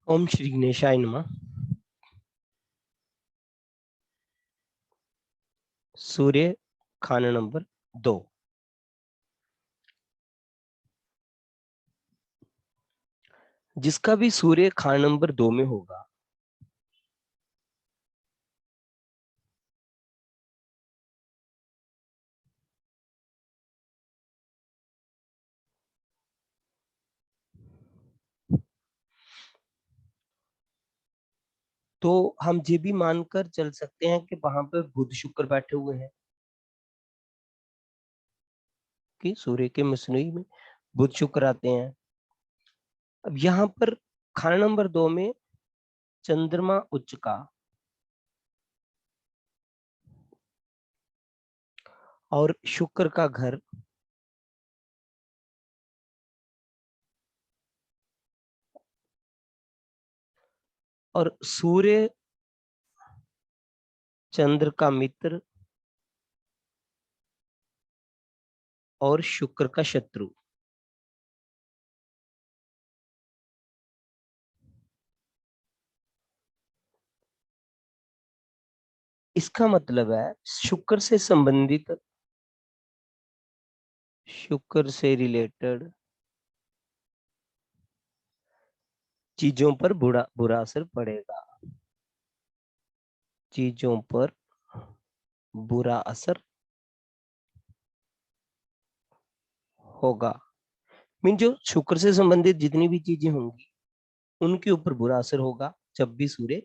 ओम श्री गणेशाय नमः। सूर्य खाना नंबर 2। जिसका भी सूर्य खाना नंबर 2 में होगा, तो हम ये भी मानकर चल सकते हैं कि वहां पर बुध शुक्र बैठे हुए हैं, कि सूर्य के मसनई में बुध शुक्र आते हैं। अब यहाँ पर खाना नंबर 2 में चंद्रमा उच्च का और शुक्र का घर और सूर्य चंद्र का मित्र और शुक्र का शत्रु। इसका मतलब है शुक्र से रिलेटेड चीजों पर बुरा बुरा असर पड़ेगा। चीजों पर बुरा असर होगा। मीन जो शुक्र से संबंधित जितनी भी चीजें होंगी उनके ऊपर बुरा असर होगा जब भी सूर्य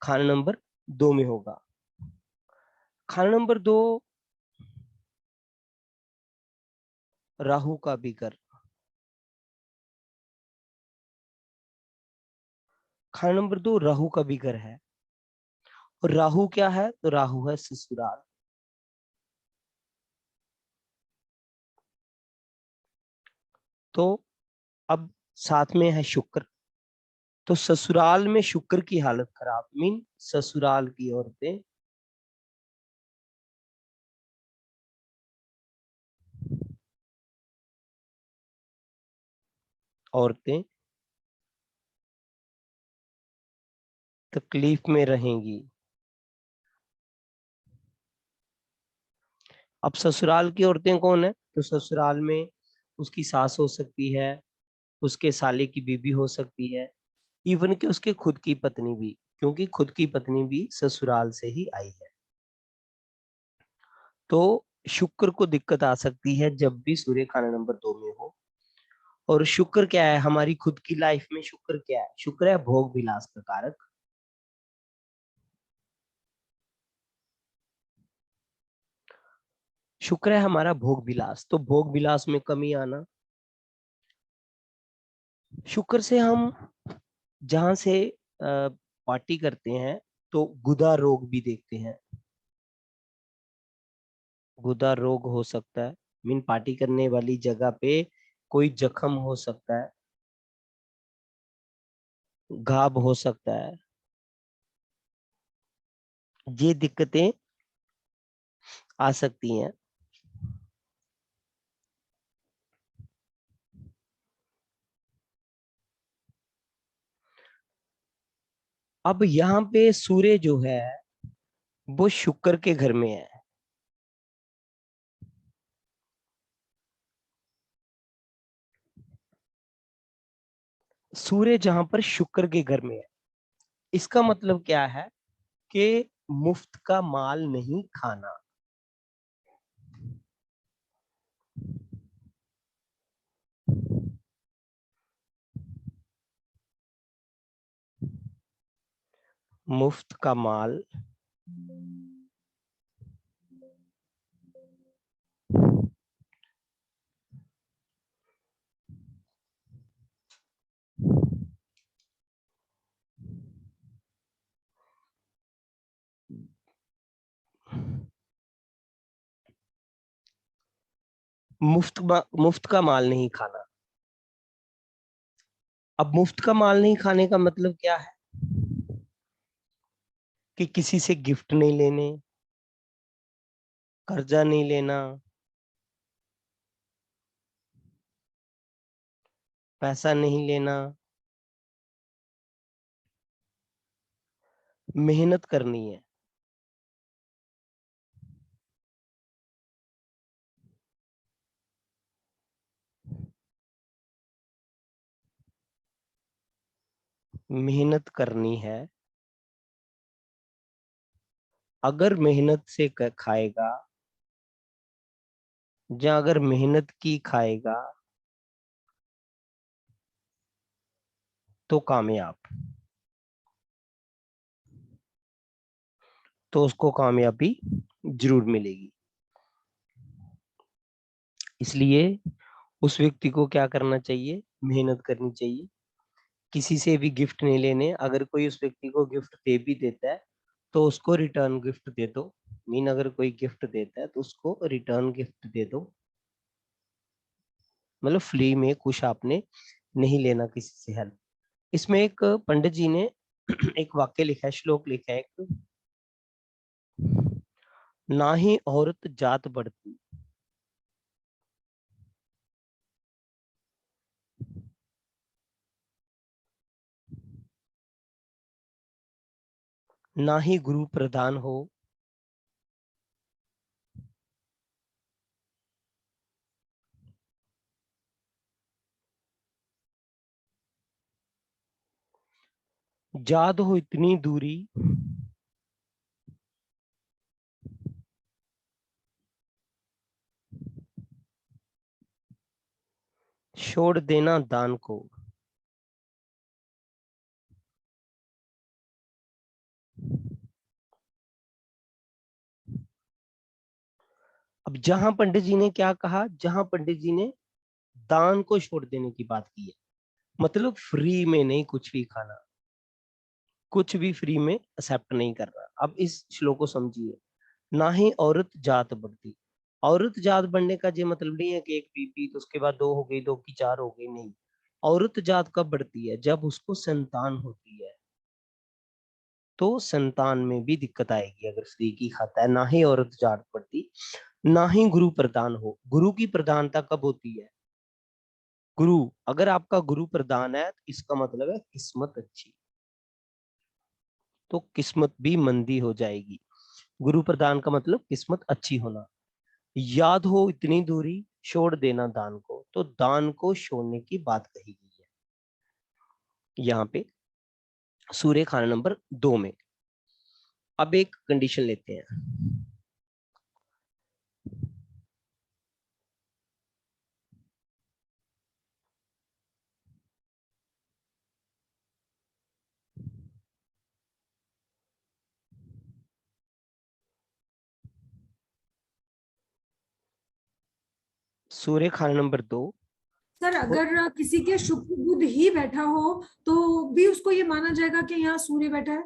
खाना नंबर 2 में होगा। खाना नंबर 2 राहु का भी घर। खाना नंबर 2 राहु का भी घर है। और राहु क्या है? तो राहु है ससुराल। तो अब साथ में है शुक्र। तो ससुराल में शुक्र की हालत खराब, मीन ससुराल की औरतें तकलीफ में रहेंगी। अब ससुराल की औरतें कौन है? तो ससुराल में उसकी सास हो सकती है, उसके साले की बीबी हो सकती है, इवन कि उसके खुद की पत्नी भी, क्योंकि खुद की पत्नी भी ससुराल से ही आई है। तो शुक्र को दिक्कत आ सकती है जब भी सूर्य खाना नंबर 2 में हो। और शुक्र क्या है हमारी खुद की लाइफ में? शुक्र क्या है? शुक्र है भोग विलास का कारक। शुक्र है हमारा भोग विलास, तो भोग विलास में कमी आना। शुक्र से हम जहां से पार्टी करते हैं तो गुदा रोग भी देखते हैं। गुदा रोग हो सकता है, मीन पार्टी करने वाली जगह पे कोई जख्म हो सकता है, घाव हो सकता है। ये दिक्कतें आ सकती हैं। अब यहाँ पे सूर्य जो है वो शुक्र के घर में है। सूर्य जहां पर शुक्र के घर में है, इसका मतलब क्या है कि मुफ्त का माल नहीं खाना। मुफ्त का माल मुफ्त का माल नहीं खाना। अब मुफ्त का माल नहीं खाने का मतलब क्या है? कि किसी से गिफ्ट नहीं लेने, कर्जा नहीं लेना, पैसा नहीं लेना, मेहनत करनी है। मेहनत करनी है। अगर मेहनत से खाएगा, या अगर मेहनत की खाएगा तो कामयाब, तो उसको कामयाबी जरूर मिलेगी। इसलिए उस व्यक्ति को क्या करना चाहिए? मेहनत करनी चाहिए। किसी से भी गिफ्ट नहीं लेने। अगर कोई उस व्यक्ति को गिफ्ट दे भी देता है तो उसको रिटर्न गिफ्ट दे दो। मीन अगर कोई गिफ्ट देता है तो उसको रिटर्न गिफ्ट दे दो। मतलब फ्री में कुछ आपने नहीं लेना किसी से हेल्प। इसमें एक पंडित जी ने एक वाक्य लिखा है, श्लोक लिखा है एक, ना ही औरत जात बढ़ती, ना ही गुरु प्रधान हो, जात हो इतनी दूरी, छोड़ देना दान को। अब जहां पंडित जी ने क्या कहा, जहां पंडित जी ने दान को छोड़ देने की बात की है, मतलब फ्री में नहीं कुछ भी खाना, कुछ भी फ्री में एक्सेप्ट नहीं करना। अब इस श्लोक को समझिए। ना ही औरत जात बढ़ती। औरत जात बढ़ने का ये मतलब नहीं है कि एक बीबी तो उसके बाद दो हो गई, दो की चार हो गई, नहीं। औरत जात कब बढ़ती है? जब उसको संतान होती है, तो संतान में भी दिक्कत आएगी अगर स्त्री की खाता है। ना ही औरत जात बढ़ती, ना ही गुरु प्रदान हो। गुरु की प्रधानता कब होती है? गुरु, अगर आपका गुरु प्रदान है तो इसका मतलब है किस्मत अच्छी, तो किस्मत भी मंदी हो जाएगी। गुरु प्रदान का मतलब किस्मत अच्छी होना। याद हो इतनी दूरी, छोड़ देना दान को, तो दान को छोड़ने की बात कही गई है यहाँ पे सूर्य खाना नंबर 2 में। अब एक कंडीशन लेते हैं। सूर्य खाना नंबर 2। सर अगर किसी के शुक्र बुध ही बैठा हो तो भी उसको ये माना जाएगा कि यहाँ सूर्य बैठा है।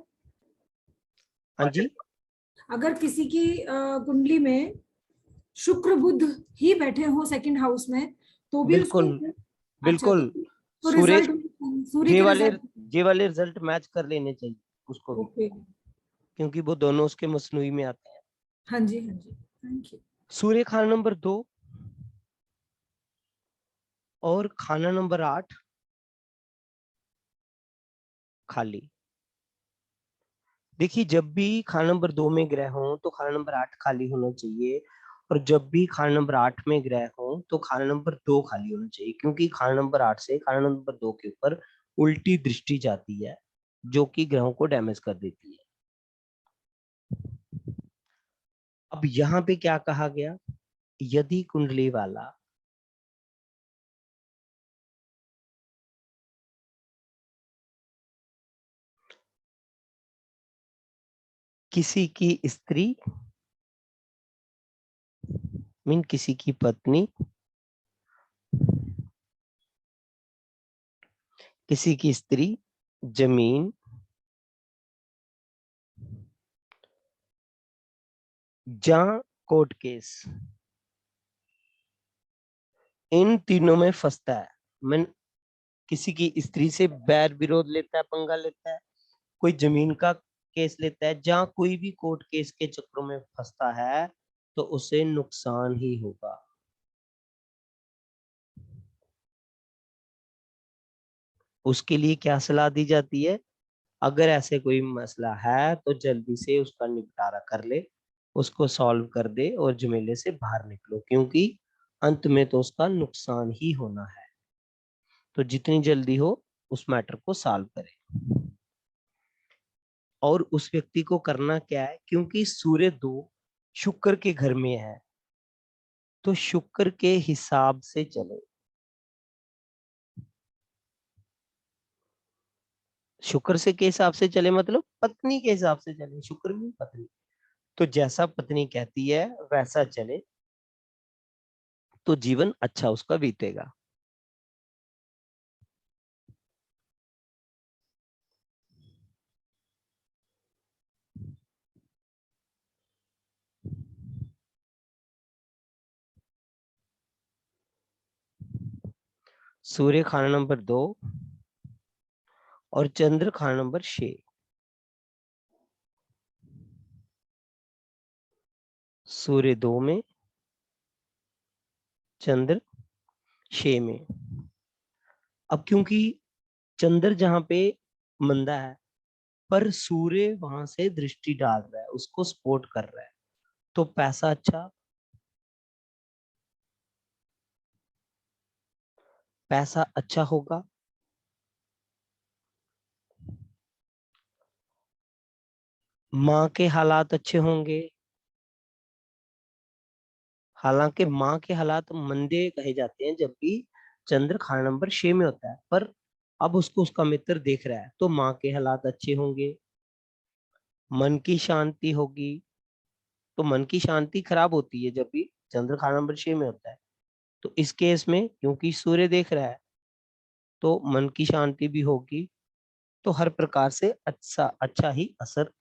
हाँ जी, अगर किसी की कुंडली में शुक्र बुध ही बैठे हो सेकंड हाउस में तो भी बिल्कुल उसको। अच्छा बिल्कुल। तो सूर्य, रिजल्ट, सूर्य ये के वाले रिजल्ट। ये वाले रिजल्ट मैच कर लेने चाहिए उसको भी, ओके। क्योंकि वो दोनों उसके मसनूई में आते हैं। हाँ जी हाँ जी, थैंक यू। सूर्य खाना नंबर 2 और खाना नंबर 8 खाली। देखिए, जब भी खाना नंबर 2 में ग्रह हो तो खाना नंबर 8 खाली होना चाहिए, और जब भी खाना नंबर 8 में ग्रह हो तो खाना नंबर 2 खाली होना चाहिए, क्योंकि खाना नंबर 8 से खाना नंबर 2 के ऊपर उल्टी दृष्टि जाती है, जो कि ग्रहों को डैमेज कर देती है। अब यहाँ पे क्या कहा गया? यदि कुंडली वाला किसी की स्त्री, मीन किसी की पत्नी, किसी की स्त्री, जमीन, या कोर्ट केस, इन तीनों में फंसता है। मीन किसी की स्त्री से बैर विरोध लेता है, पंगा लेता है, कोई जमीन का केस लेता है, जहां कोई भी कोर्ट केस के चक्रों में फंसता है तो उसे नुकसान ही होगा। उसके लिए क्या सलाह दी जाती है? अगर ऐसे कोई मसला है तो जल्दी से उसका निपटारा कर ले, उसको सॉल्व कर दे और झमेले से बाहर निकलो, क्योंकि अंत में तो उसका नुकसान ही होना है। तो जितनी जल्दी हो उस मैटर को सॉल्व करें। और उस व्यक्ति को करना क्या है, क्योंकि सूर्य 2 शुक्र के घर में है, तो शुक्र के हिसाब से चले। शुक्र से के हिसाब से चले मतलब पत्नी के हिसाब से चले, शुक्र में पत्नी, तो जैसा पत्नी कहती है वैसा चले, तो जीवन अच्छा उसका बीतेगा। सूर्य खाना नंबर 2 और चंद्र खाना नंबर 6। सूर्य 2 में, चंद्र 6 में। अब क्योंकि चंद्र जहां पे मंदा है, पर सूर्य वहां से दृष्टि डाल रहा है, उसको सपोर्ट कर रहा है, तो पैसा अच्छा होगा। माँ के हालात अच्छे होंगे। हालांकि माँ के हालात मंदे कहे जाते हैं जब भी चंद्र खाना नंबर 6 में होता है, पर अब उसको उसका मित्र देख रहा है, तो माँ के हालात अच्छे होंगे। मन की शांति होगी। तो मन की शांति खराब होती है जब भी चंद्र खाना नंबर 6 में होता है, तो इस केस में क्योंकि सूर्य देख रहा है, तो मन की शांति भी होगी। तो हर प्रकार से अच्छा अच्छा ही असर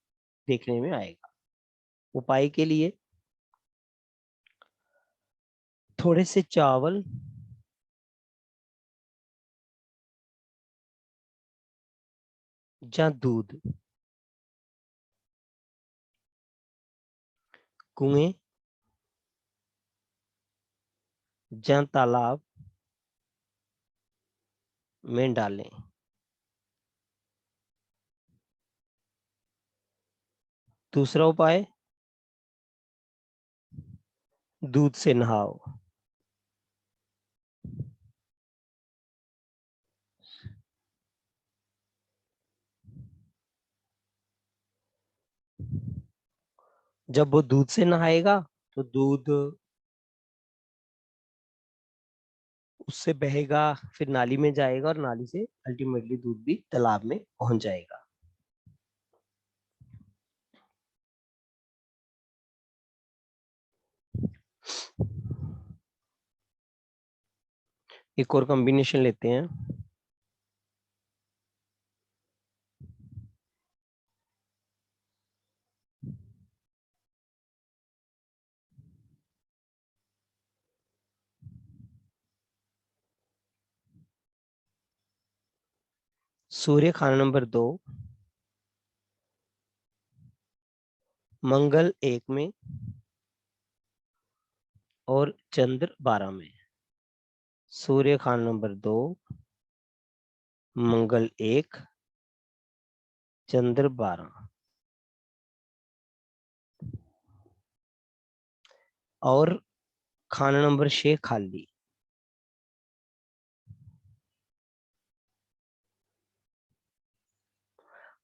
देखने में आएगा। उपाय के लिए थोड़े से चावल या दूध कुएं या तालाब में डालें। दूसरा उपाय, दूध से नहाओ। जब वो दूध से नहाएगा तो दूध उससे बहेगा, फिर नाली में जाएगा और नाली से अल्टीमेटली दूध भी तालाब में पहुंच जाएगा। एक और कॉम्बिनेशन लेते हैं। सूर्य खाना नंबर 2, मंगल 1 में और चंद्र 12 में। सूर्य खाना नंबर 2, मंगल 1, चंद्र 12 और खाना नंबर 6 खाली।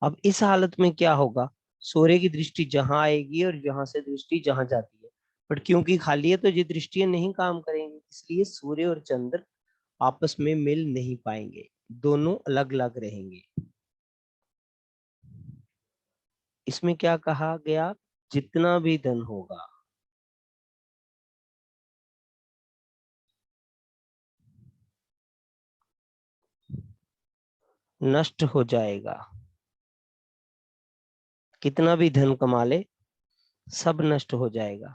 अब इस हालत में क्या होगा, सूर्य की दृष्टि जहां आएगी और यहाँ से दृष्टि जहां जाती है, बट क्योंकि खाली है तो ये दृष्टियां नहीं काम करेंगी, इसलिए सूर्य और चंद्र आपस में मिल नहीं पाएंगे, दोनों अलग अलग रहेंगे। इसमें क्या कहा गया, जितना भी धन होगा नष्ट हो जाएगा। कितना भी धन कमा ले सब नष्ट हो जाएगा,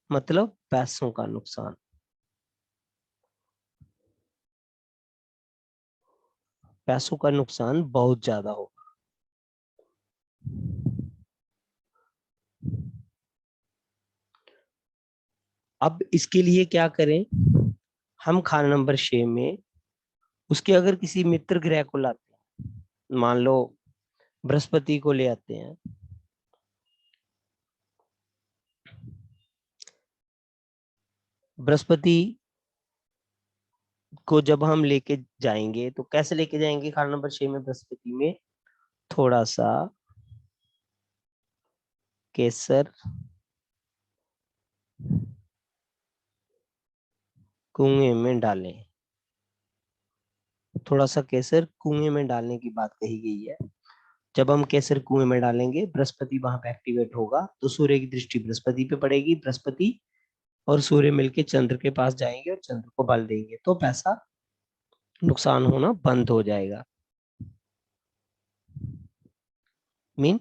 मतलब पैसों का नुकसान। पैसों का नुकसान बहुत ज्यादा होगा। अब इसके लिए क्या करें, हम खाना नंबर 6 में उसके अगर किसी मित्र ग्रह को लाते हैं, मान लो बृहस्पति को ले आते हैं। बृहस्पति को जब हम लेके जाएंगे तो कैसे लेके जाएंगे? खाना नंबर 6 में बृहस्पति में थोड़ा सा केसर कुएं में डालें। थोड़ा सा केसर कुएं में डालने की बात कही गई है। जब हम केसर कुएं में डालेंगे, बृहस्पति वहां पे एक्टिवेट होगा, तो सूर्य की दृष्टि बृहस्पति पे पड़ेगी। बृहस्पति और सूर्य मिलके चंद्र के पास जाएंगे और चंद्र को बल देंगे, तो पैसा नुकसान होना बंद हो जाएगा। मीन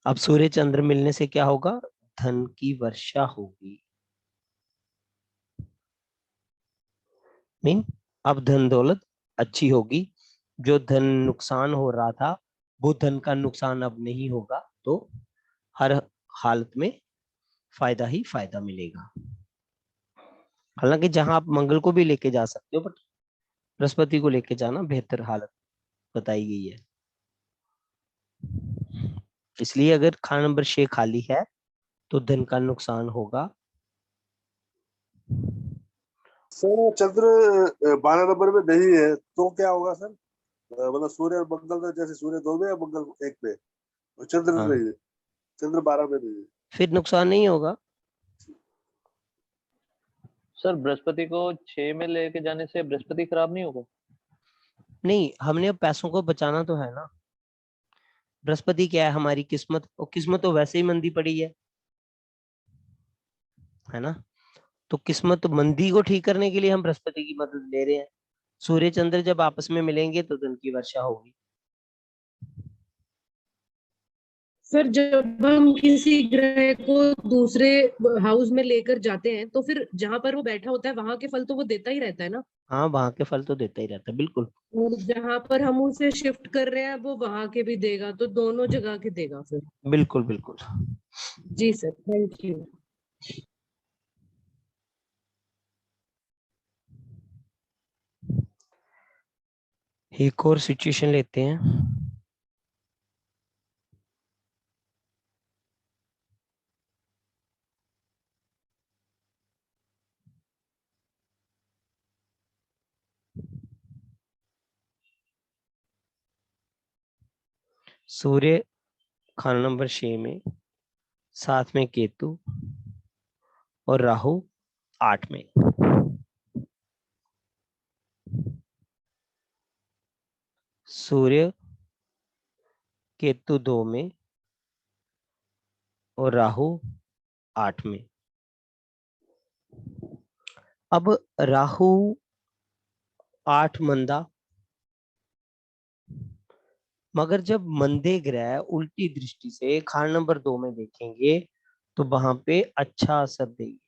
अब सूर्य चंद्र मिलने से क्या होगा? धन की वर्षा होगी। मीन अब धन दौलत अच्छी होगी। जो धन नुकसान हो रहा था, वो धन का नुकसान अब नहीं होगा, तो हर हालत में फायदा ही फायदा मिलेगा। हालांकि जहां आप मंगल को भी लेके जा सकते हो, बट बृहस्पति को लेके जाना बेहतर हालत बताई गई है। इसलिए अगर खाना नंबर 6 खाली है तो धन का नुकसान होगा। सर चंद्र 12 नंबर में नहीं है तो क्या होगा सर? मतलब सूर्य और मंगल में, जैसे सूर्य 2 में या मंगल 1 पे, और चंद्र हाँ, नहीं है, चंद्र 12 में नहीं है। फिर नुकसान नहीं होगा। सर बृहस्पति को 6 में लेके जाने से बृहस्पति खराब नहीं होगा? नहीं, हमने अब पैसों को बचाना तो है ना। बृहस्पति क्या है? हमारी किस्मत, और किस्मत तो वैसे ही मंदी पड़ी है ना। तो किस्मत मंदी को ठीक करने के लिए हम बृहस्पति की मदद ले रहे हैं। सूर्य चंद्र जब आपस में मिलेंगे तो धन की वर्षा होगी। सर जब हम किसी ग्रह को दूसरे हाउस में लेकर जाते हैं तो फिर जहां पर वो बैठा होता है वहां के फल तो वो देता ही रहता है ना। हाँ, वहां के फल तो देता ही रहता है, बिल्कुल। और जहां पर हम उसे शिफ्ट कर रहे हैं वो वहां के भी देगा, तो दोनों जगह के देगा फिर। बिल्कुल बिल्कुल। जी सर, थैंक यू। एक और सिचुएशन लेते हैं। सूर्य खाना नंबर 6 में, साथ में केतु, और राहु 8 में। सूर्य केतु 2 में और राहु 8 में। अब राहु 8 मंदा, मगर जब मंदे ग्रह उल्टी दृष्टि से खाना नंबर 2 में देखेंगे तो वहां पे अच्छा असर देंगे।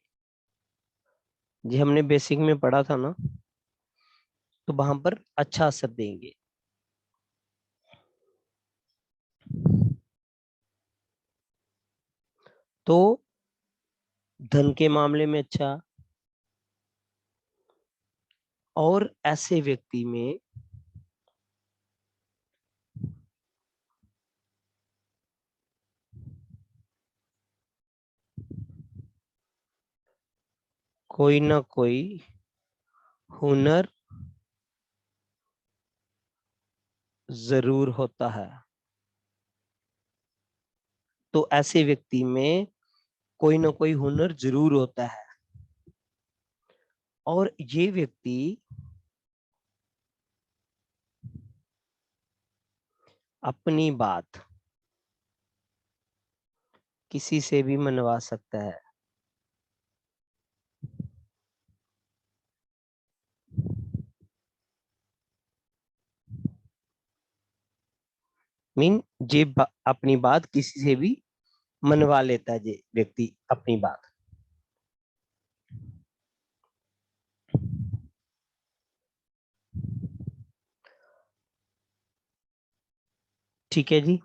जी, हमने बेसिक में पढ़ा था ना, तो वहां पर अच्छा असर देंगे। तो धन के मामले में अच्छा, और ऐसे व्यक्ति में कोई ना कोई हुनर जरूर होता है। तो ऐसे व्यक्ति में कोई ना कोई हुनर जरूर होता है, और ये व्यक्ति अपनी बात किसी से भी मनवा सकता है। मीन ये अपनी बात किसी से भी मनवा लेता है, ये व्यक्ति अपनी बात। ठीक है जी।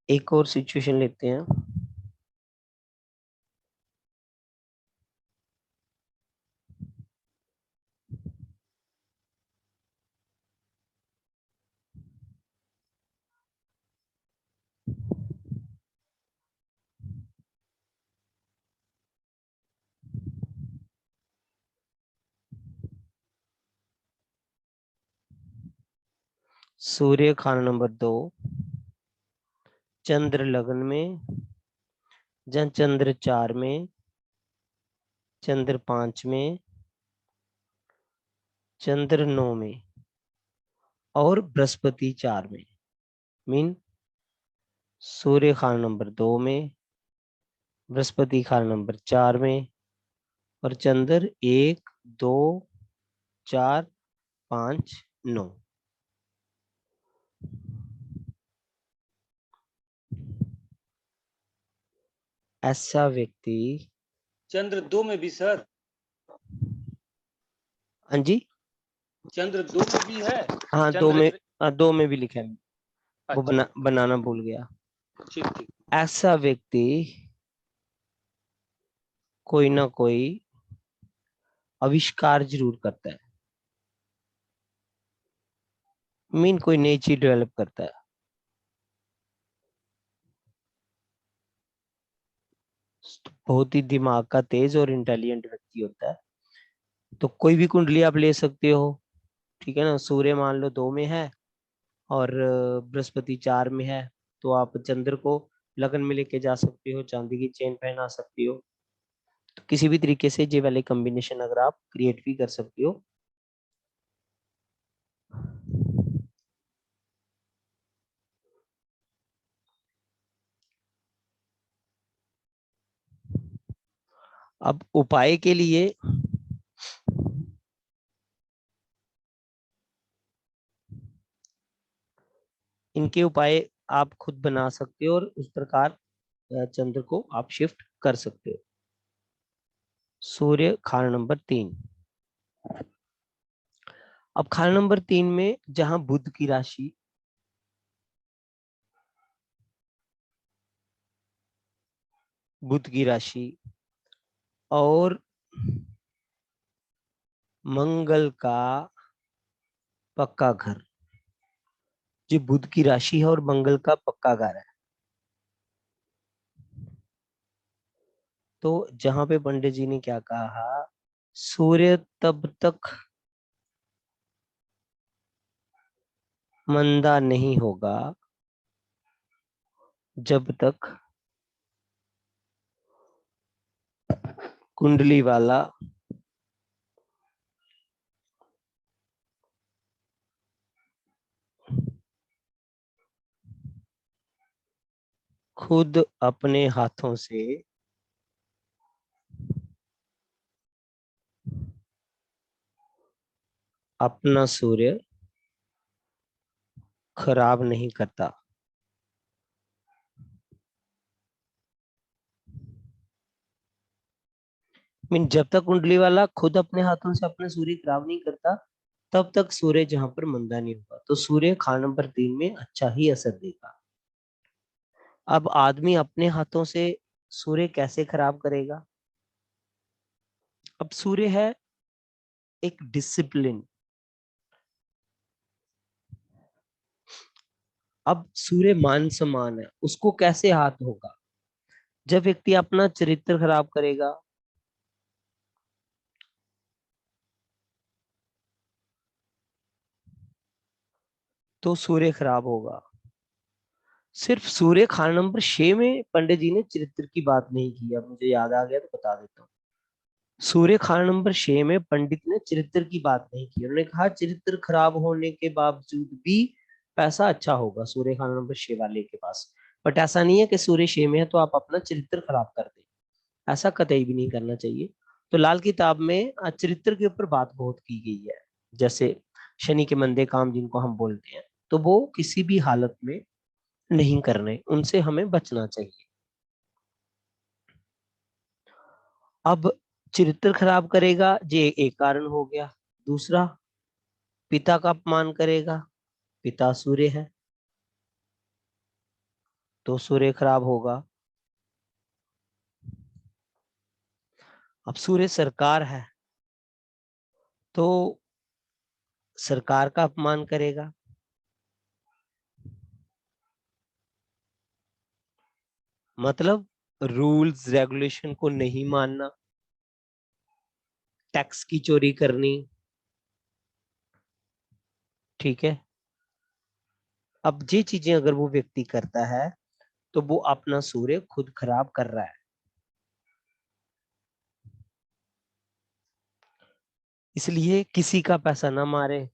एक और सिचुएशन लेते हैं। सूर्य खाना नंबर 2, चंद्र लगन में, जन चंद्र 4 में, चंद्र 5 में, चंद्र 9 में और बृहस्पति 4 में। मीन सूर्य खाना नंबर 2 में, बृहस्पति खाना नंबर 4 में और चंद्र 1, 2, 4, 5, 9। ऐसा व्यक्ति, चंद्र 2 में भी सर, हाँ जी, चंद्र 2 में भी है। हाँ 2 चंद्र में, 2 में भी लिखा है, वो अच्छा, बनाना भूल गया। ठीक ठीक। ऐसा व्यक्ति कोई ना कोई आविष्कार जरूर करता है। मीन कोई नई चीज डेवलप करता है। बहुत ही दिमाग का तेज और इंटेलिजेंट व्यक्ति होता है। तो कोई भी कुंडली आप ले सकते हो, ठीक है ना। सूर्य मान लो 2 में है और बृहस्पति 4 में है, तो आप चंद्र को लगन में लेके जा सकते हो, चांदी की चेन पहना सकते हो। तो किसी भी तरीके से ये वाले कॉम्बिनेशन अगर आप क्रिएट भी कर सकते हो। अब उपाय के लिए इनके उपाय आप खुद बना सकते हो और उस प्रकार चंद्र को आप शिफ्ट कर सकते हो। सूर्य खाना नंबर 3। अब खाना नंबर 3 में जहां बुध की राशि, बुध की राशि और मंगल का पक्का घर, जो बुध की राशि है और मंगल का पक्का घर है, तो जहां पे पंडित जी ने क्या कहा, सूर्य तब तक मंदा नहीं होगा जब तक कुंडली वाला खुद अपने हाथों से अपना सूर्य खराब नहीं करता। मीन जब तक कुंडली वाला खुद अपने हाथों से अपना सूर्य खराब नहीं करता, तब तक सूर्य जहां पर मंदा नहीं होगा। तो सूर्य खाना नंबर 3 में अच्छा ही असर देगा। अब आदमी अपने हाथों से सूर्य कैसे खराब करेगा? अब सूर्य है एक डिसिप्लिन। अब सूर्य मान सम्मान है, उसको कैसे हाथ होगा? जब व्यक्ति अपना चरित्र खराब करेगा, तो सूर्य खराब होगा। सिर्फ सूर्य खाना नंबर 6 में पंडित जी ने चरित्र की बात नहीं की। अब मुझे याद आ गया तो बता देता हूँ। सूर्य खाना नंबर 6 में पंडित ने चरित्र की बात नहीं की। उन्होंने कहा चरित्र खराब होने के बावजूद भी पैसा अच्छा होगा सूर्य खाना नंबर 6 वाले के पास। बट ऐसा नहीं है कि सूर्य 6 में है तो आप अपना चरित्र खराब कर दें, ऐसा कतई भी नहीं करना चाहिए। तो लाल किताब में चरित्र के ऊपर बात बहुत की गई है। जैसे शनि के मंदे काम जिनको हम बोलते हैं, तो वो किसी भी हालत में नहीं करने, उनसे हमें बचना चाहिए। अब चरित्र खराब करेगा, ये एक कारण हो गया। दूसरा, पिता का अपमान करेगा, पिता सूर्य है तो सूर्य खराब होगा। अब सूर्य सरकार है तो सरकार का अपमान करेगा। मतलब रूल्स रेगुलेशन को नहीं मानना, टैक्स की चोरी करनी, ठीक है। अब ये चीजें अगर वो व्यक्ति करता है तो वो अपना सूर्य खुद खराब कर रहा है। इसलिए किसी का पैसा ना मारे।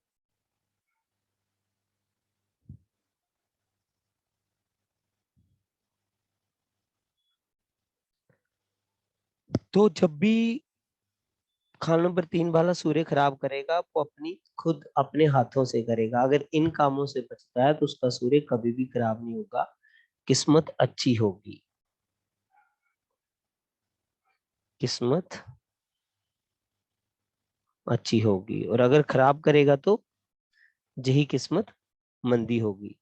तो जब भी खान नंबर 3 वाला सूर्य खराब करेगा वो अपनी खुद अपने हाथों से करेगा। अगर इन कामों से बचता है तो उसका सूर्य कभी भी खराब नहीं होगा, किस्मत अच्छी होगी। किस्मत अच्छी होगी। और अगर खराब करेगा तो यही किस्मत मंदी होगी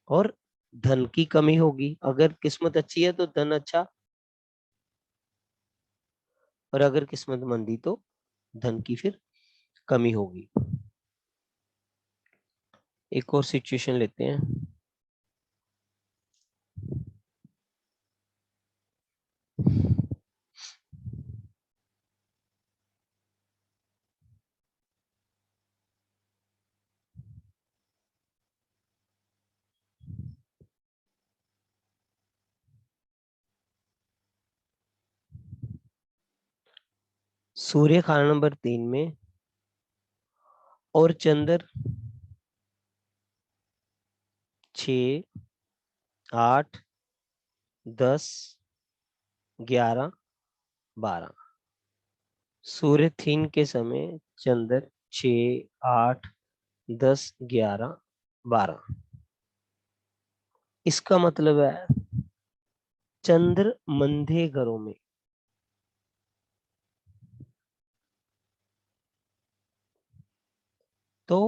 और धन की कमी होगी। अगर किस्मत अच्छी है तो धन अच्छा, और अगर किस्मत मंदी तो धन की फिर कमी होगी। एक और सिचुएशन लेते हैं। सूर्य खाना नंबर 3 में और चंद्र 6, 8, 10, 11, 12। सूर्य 3 के समय चंद्र 6, 8, 10, 11, 12। इसका मतलब है चंद्र मंदे घरों में तो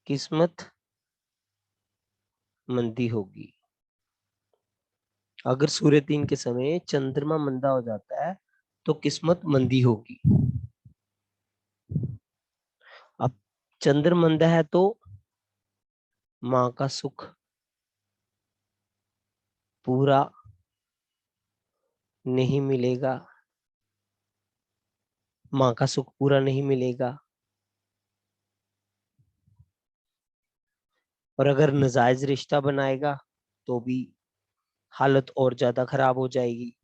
किस्मत मंदी होगी। अगर सूर्य 3 के समय चंद्रमा मंदा हो जाता है तो किस्मत मंदी होगी। अब चंद्र मंदा है तो माँ का सुख पूरा नहीं मिलेगा। माँ का सुख पूरा नहीं मिलेगा। और अगर नाजायज रिश्ता बनाएगा तो भी हालत और ज्यादा खराब हो जाएगी।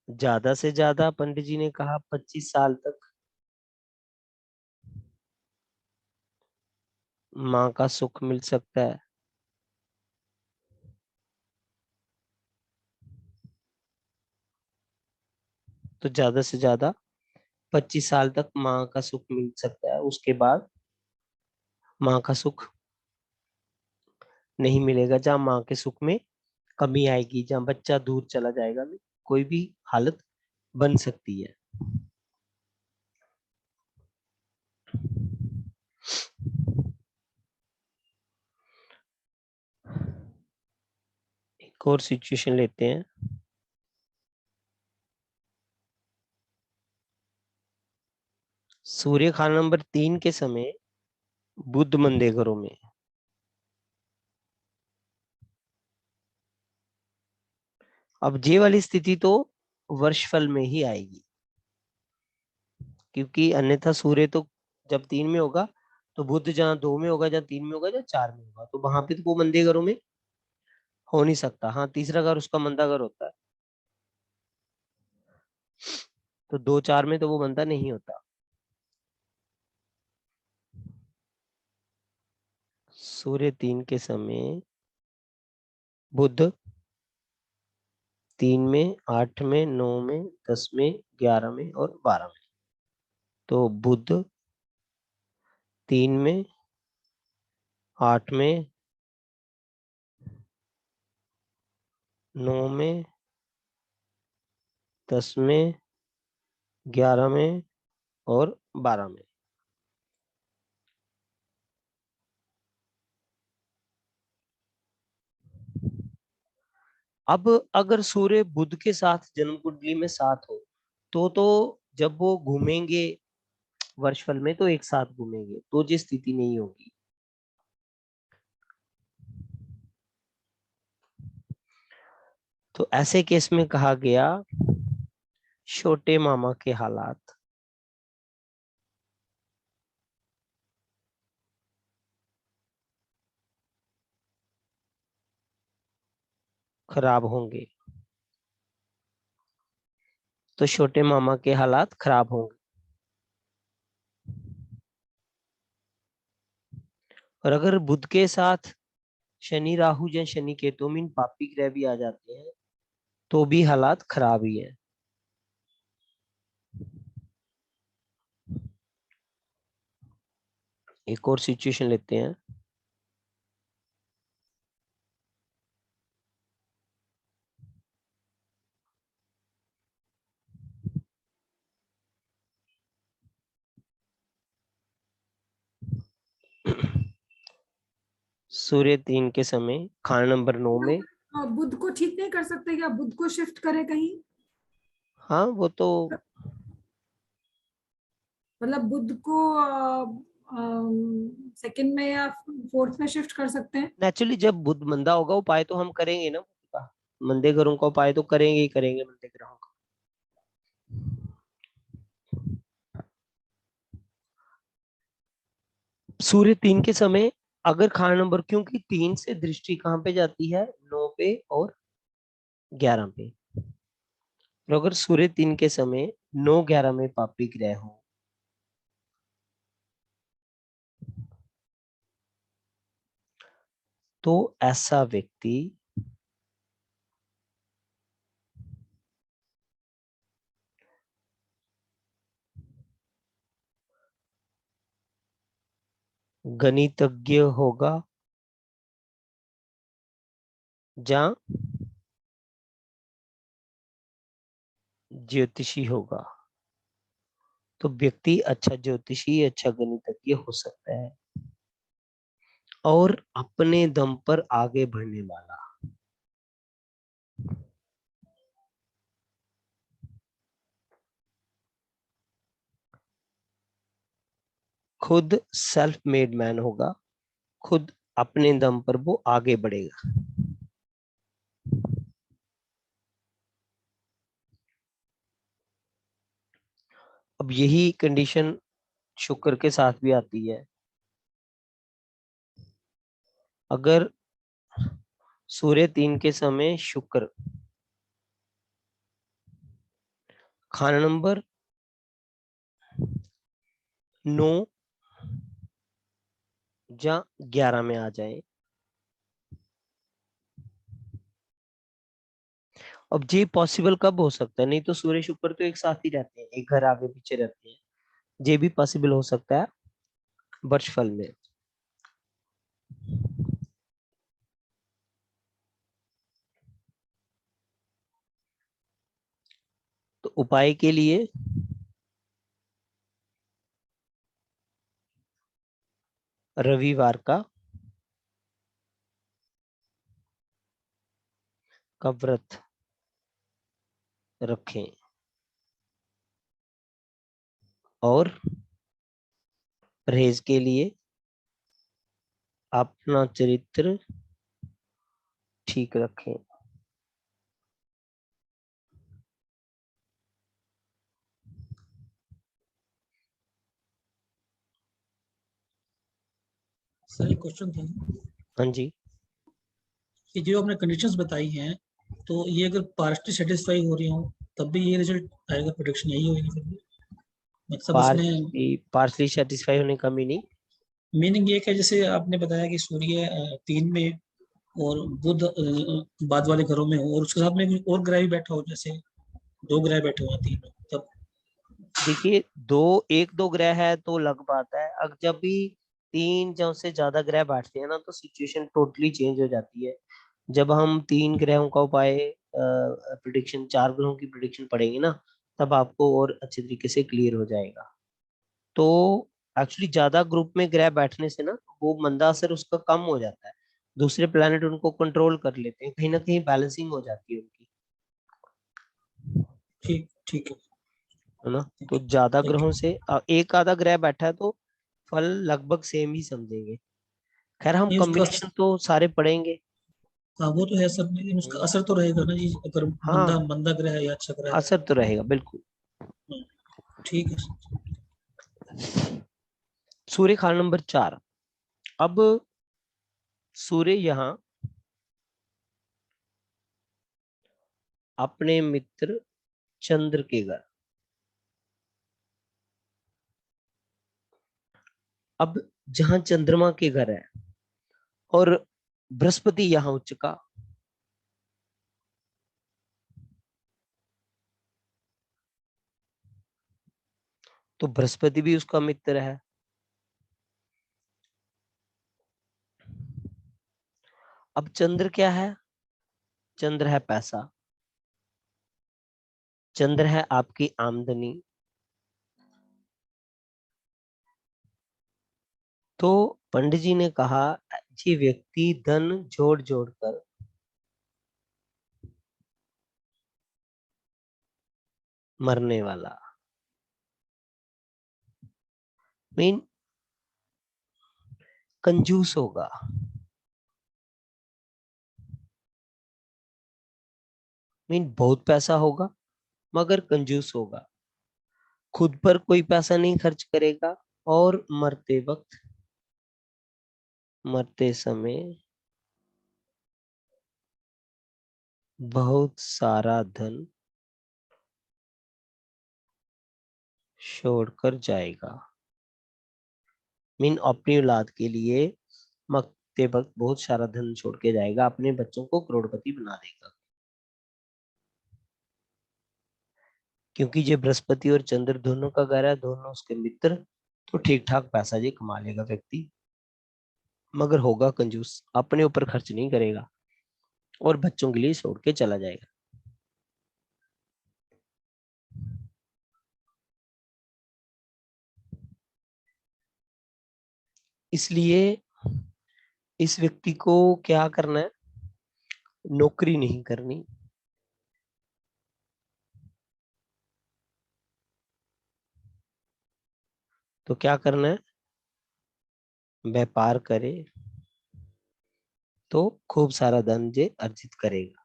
ज्यादा से ज्यादा पंडित जी ने कहा 25 साल तक माँ का सुख मिल सकता है। तो ज्यादा से ज्यादा 25 साल तक माँ का सुख मिल सकता है। उसके बाद माँ का सुख नहीं मिलेगा। जहाँ माँ के सुख में कमी आएगी, जहाँ बच्चा दूर चला जाएगा, कोई भी हालत बन सकती है। एक और सिचुएशन लेते हैं। सूर्य खाना नंबर 3 के समय बुध मंदे घरों में। अब ये वाली स्थिति तो वर्षफल में ही आएगी, क्योंकि अन्यथा सूर्य तो जब 3 में होगा तो बुध जहाँ 2 में होगा, जहाँ 3 में होगा, जहाँ 4 में होगा, तो वहां पे तो वो मंदे घरों में हो नहीं सकता। हाँ, तीसरा घर उसका मंदा घर होता है, तो 2, 4 में तो वो मंदा नहीं होता। सूर्य 3 के समय बुध 3 में, 8 में, 9 में, 10 में, 11 में और 12 में। तो बुध 3 में, 8 में, 9 में, 10 में, 11 में और 12 में। अब अगर सूर्य बुध के साथ जन्म कुंडली में साथ हो तो जब वो घूमेंगे वर्षफल में तो एक साथ घूमेंगे, तो ये स्थिति नहीं होगी। तो ऐसे केस में कहा गया छोटे मामा के हालात खराब होंगे, तो छोटे मामा के हालात खराब होंगे। और अगर बुध के साथ शनि राहु या शनि केतु मीन पापी ग्रह भी आ जाते हैं तो भी हालात खराब ही है। एक और सिचुएशन लेते हैं। सूर्य 3 के समय खान नंबर 9 में। बुध को ठीक नहीं कर सकते क्या? बुध को शिफ्ट करे कहीं? हाँ वो तो मतलब बुध को सेकंड में या फोर्थ में शिफ्ट कर सकते हैं? नेचुरली जब बुध मंदा होगा उपाय तो हम करेंगे ना बुध का, मंदे ग्रहों का उपाय तो करेंगे ही करेंगे मंदे ग्रहों का। सूर्य 3 के समय अगर खान नंबर, क्योंकि 3 से दृष्टि कहाँ पे जाती है? 9 पे और 11 पे। और अगर सूर्य 3 के समय 9-11 में पापी ग्रह हो तो ऐसा व्यक्ति गणितज्ञ होगा या ज्योतिषी होगा। तो व्यक्ति अच्छा ज्योतिषी, अच्छा गणितज्ञ हो सकता है और अपने दम पर आगे बढ़ने वाला। खुद सेल्फ मेड मैन होगा, खुद अपने दम पर वो आगे बढ़ेगा। अब यही कंडीशन शुक्र के साथ भी आती है। अगर सूर्य 3 के समय शुक्र खाना नंबर 9 या 11 में आ जाए, अब ये पॉसिबल कब हो सकता है? नहीं तो सूर्य शुक्र तो एक साथ ही रहते हैं, एक घर आगे पीछे रहते हैं। ये भी पॉसिबल हो सकता है वर्षफल में। तो उपाय के लिए रविवार का व्रत रखें और परहेज के लिए अपना चरित्र ठीक रखें। सर एक क्वेश्चन था हाँ जी। कि जो आपने कंडीशंस बताई हैं तो ये अगर पार्शली सेटिस्फाई हो रही हो तब भी ये रिजल्ट आएगा, प्रेडिक्शन यही होगी फिर भी? मतलब इसमें पार्शली सेटिस्फाई होने का मीनिंग ये है जैसे आपने बताया कि सूर्य 3 में और बुध बाद वाले घरों में हो और उसके साथ में कोई और ग्रह भी बैठा हो, जैसे 2 ग्रह बैठे हुए हैं 3 में, तब देखिए एक दो ग्रह है तो अलग बात है। अब जब भी 3 या उससे ज्यादा ग्रह बैठते हैं ना तो सिचुएशन टोटली चेंज हो जाती है। जब हम 3 ग्रहों का उपाय प्रिडिक्शन, 4 ग्रहों की प्रिडिक्शन पढ़ेंगे ना तब आपको और अच्छे तरीके से क्लियर हो जाएगा। तो एक्चुअली ज्यादा ग्रुप में ग्रह बैठने से ना वो मंदा असर उसका कम हो जाता है, दूसरे प्लैनेट उनको कंट्रोल कर लेते हैं, कहीं ना कहीं बैलेंसिंग हो जाती है उनकी, ठीक ठीक है ना। तो ज्यादा थैंक ग्रहों यू। से एक आधा ग्रह बैठा है तो फल लगभग सेम ही समझेंगे। खैर हम नहीं उसका कॉम्बिनेशन तो सारे पढ़ेंगे। हाँ वो तो है सर, लेकिन उसका असर तो रहेगा ना जी, अगर मंदा हाँ मंदा ग्रह है या अच्छा ग्रह है असर तो रहेगा बिल्कुल। तो। ठीक है सर। सूर्य खान नंबर 4। अब सूर्य यहाँ अपने मित्र चंद्र के घर। अब जहां चंद्रमा के घर है और बृहस्पति यहां उच्च का, तो बृहस्पति भी उसका मित्र है। अब चंद्र क्या है? चंद्र है पैसा, चंद्र है आपकी आमदनी। तो पंडित जी ने कहा ये व्यक्ति धन जोड़ जोड़ कर मरने वाला, मीन कंजूस होगा। मीन बहुत पैसा होगा मगर कंजूस होगा, खुद पर कोई पैसा नहीं खर्च करेगा और मरते समय बहुत सारा धन छोड़कर जाएगा। मीन अपनी औलाद के लिए मरते वक्त बहुत सारा धन छोड़ के जाएगा, अपने बच्चों को करोड़पति बना देगा। क्योंकि ये बृहस्पति और चंद्र दोनों का घर है, दोनों उसके मित्र, तो ठीक ठाक पैसा जी कमा लेगा व्यक्ति, मगर होगा कंजूस, अपने ऊपर खर्च नहीं करेगा और बच्चों के लिए छोड़ के चला जाएगा। इसलिए इस व्यक्ति को क्या करना है? नौकरी नहीं करनी, तो क्या करना है? व्यापार करे तो खूब सारा धन जे अर्जित करेगा।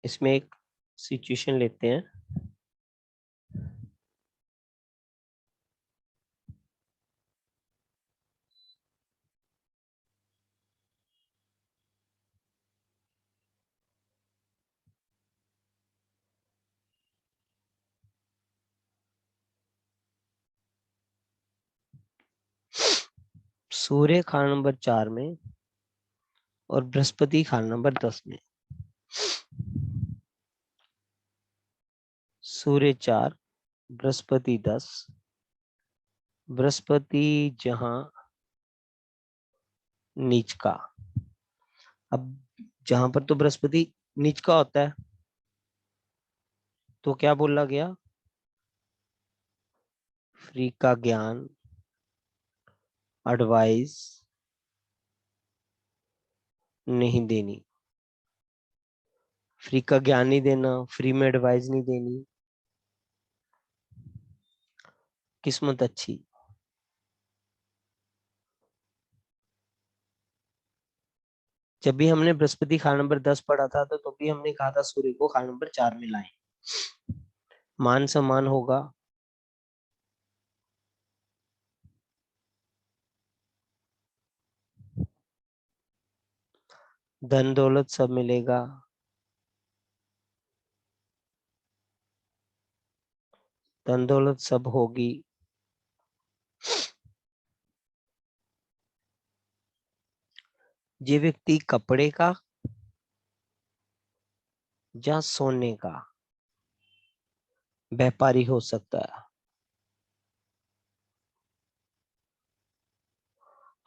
इसमें एक सिचुएशन लेते हैं। सूर्य खाना नंबर 4 में और बृहस्पति खाना नंबर 10 में। सूर्य 4, बृहस्पति 10। बृहस्पति जहां नीच का। अब जहां पर तो बृहस्पति नीच का होता है, तो क्या बोला गया? फ्री का ज्ञान, एडवाइस नहीं देनी। फ्री का ज्ञान नहीं देना, फ्री में एडवाइस नहीं देनी। किस्मत अच्छी। जब भी हमने बृहस्पति खाना नंबर 10 पढ़ा था तो भी हमने कहा था सूर्य को खाना नंबर 4 में लाएं, मान सम्मान होगा, धन दौलत सब मिलेगा, धन दौलत सब होगी। ये व्यक्ति कपड़े का या सोने का व्यापारी हो सकता है।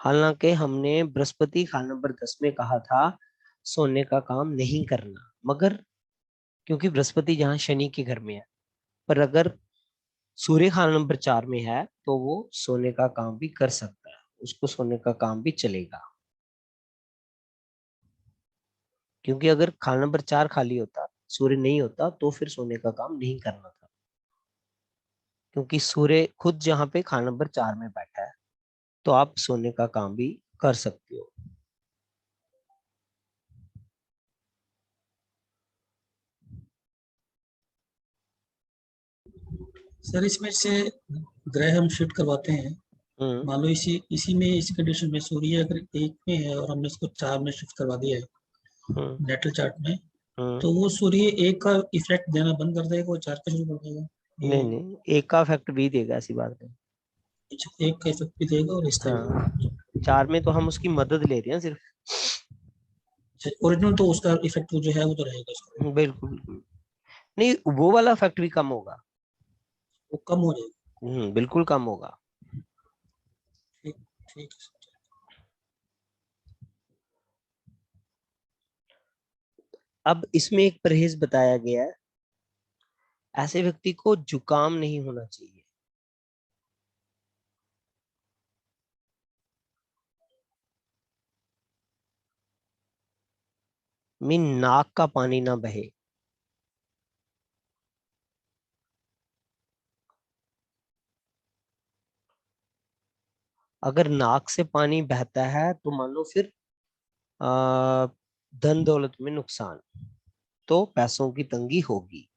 हालांकि हमने बृहस्पति खाना नंबर 10 में कहा था सोने का काम नहीं करना, मगर क्योंकि बृहस्पति जहां शनि के घर में है, पर अगर सूर्य खाना नंबर 4 में है तो वो सोने का काम भी कर सकता है, उसको सोने का काम भी चलेगा। क्योंकि अगर खाना नंबर 4 खाली होता, सूर्य नहीं होता, तो फिर सोने का काम नहीं करना था, क्योंकि सूर्य खुद जहां पे खाना नंबर 4 में बैठा है, तो आप सोने का काम भी कर सकते हो। सर इसमें से ग्रह हम शिफ्ट करवाते हैं मान लो इसी में इस कंडीशन में सूर्य अगर 1 में है और हमने इसको 4 में शिफ्ट करवा दिया है नेटल चार्ट में, तो वो सूर्य 1 का इफेक्ट देना बंद कर देगा और 4 का शुरू कर देगा। नहीं नहीं, एक का इफेक्ट भी देगा, ऐसी बात नहीं। 1 का इफेक्ट भी देगा और इसका भी। 4 में तो हम उसकी मदद ले रहे हैं सिर्फ। ओरिजिनल तो उसका इफेक्ट जो है वो तो रहेगा उसका, बिल्कुल बिल्कुल। नहीं, वो वाला इफेक्ट भी कम होगा। वो कम हो जाएगा। बिल्कुल कम होगा। ठीक ठीक है। अब इसमें एक परहेज बताया गया है, ऐसे व्यक्ति को जुकाम नहीं होना चाहिए। मीन नाक का पानी ना बहे। अगर नाक से पानी बहता है तो मान लो फिर धन दौलत में नुकसान, तो पैसों की तंगी होगी।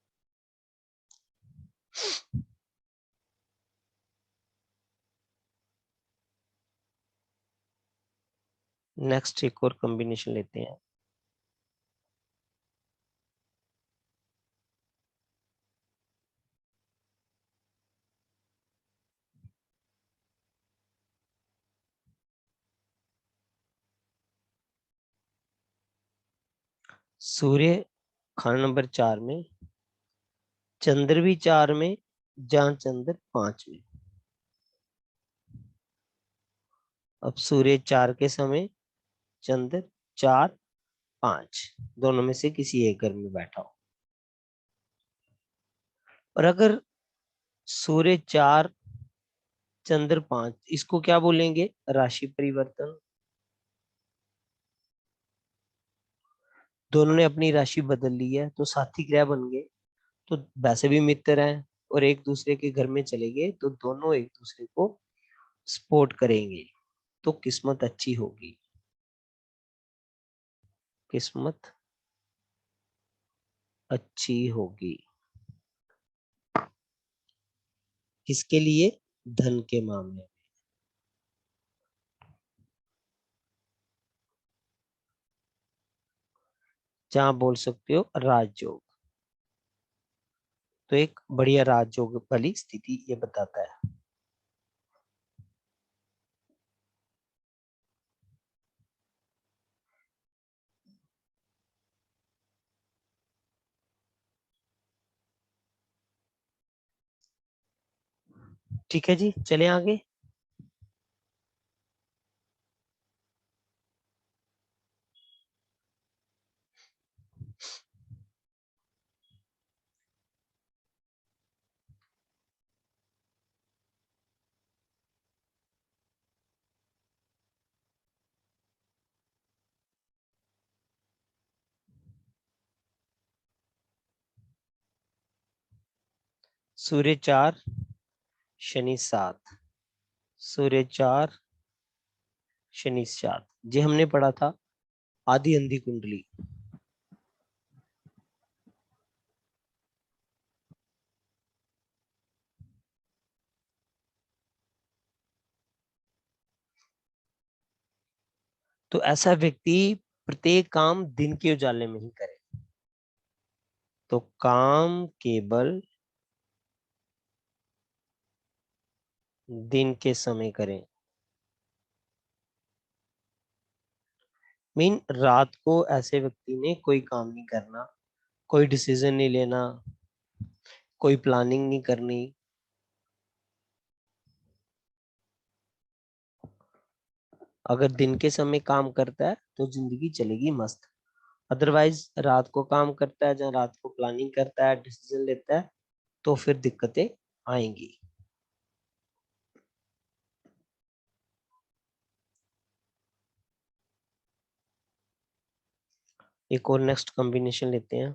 नेक्स्ट एक और कॉम्बिनेशन लेते हैं। सूर्य खाना नंबर 4 में, चंद्र भी 4 में, जहां चंद्र 5 में। अब सूर्य 4 के समय, चंद्र 4 5, दोनों में से किसी एक घर में बैठा हो। और अगर सूर्य 4 चंद्र 5, इसको क्या बोलेंगे? राशि परिवर्तन। दोनों ने अपनी राशि बदल ली है तो साथी ग्रह बन गए, तो वैसे भी मित्र हैं और एक दूसरे के घर में चले गए तो दोनों एक दूसरे को सपोर्ट करेंगे, तो किस्मत अच्छी होगी। किस्मत अच्छी होगी किसके लिए? धन के मामले में। जहां बोल सकते हो राजयोग, तो एक बढ़िया राजयोग वाली स्थिति ये बताता है। ठीक है जी, चले आगे। सूर्य 4 शनि 7, सूर्य 4 शनि 7, ये हमने पढ़ा था आदि अंधी कुंडली। तो ऐसा व्यक्ति प्रत्येक काम दिन के उजाले में ही करे, तो काम केवल दिन के समय करें। मीन रात को ऐसे व्यक्ति ने कोई काम नहीं करना, कोई डिसीजन नहीं लेना, कोई प्लानिंग नहीं करनी। अगर दिन के समय काम करता है तो जिंदगी चलेगी मस्त। अदरवाइज रात को काम करता है, जहाँ रात को प्लानिंग करता है, डिसीजन लेता है, तो फिर दिक्कतें आएंगी। एक और नेक्स्ट कॉम्बिनेशन लेते हैं।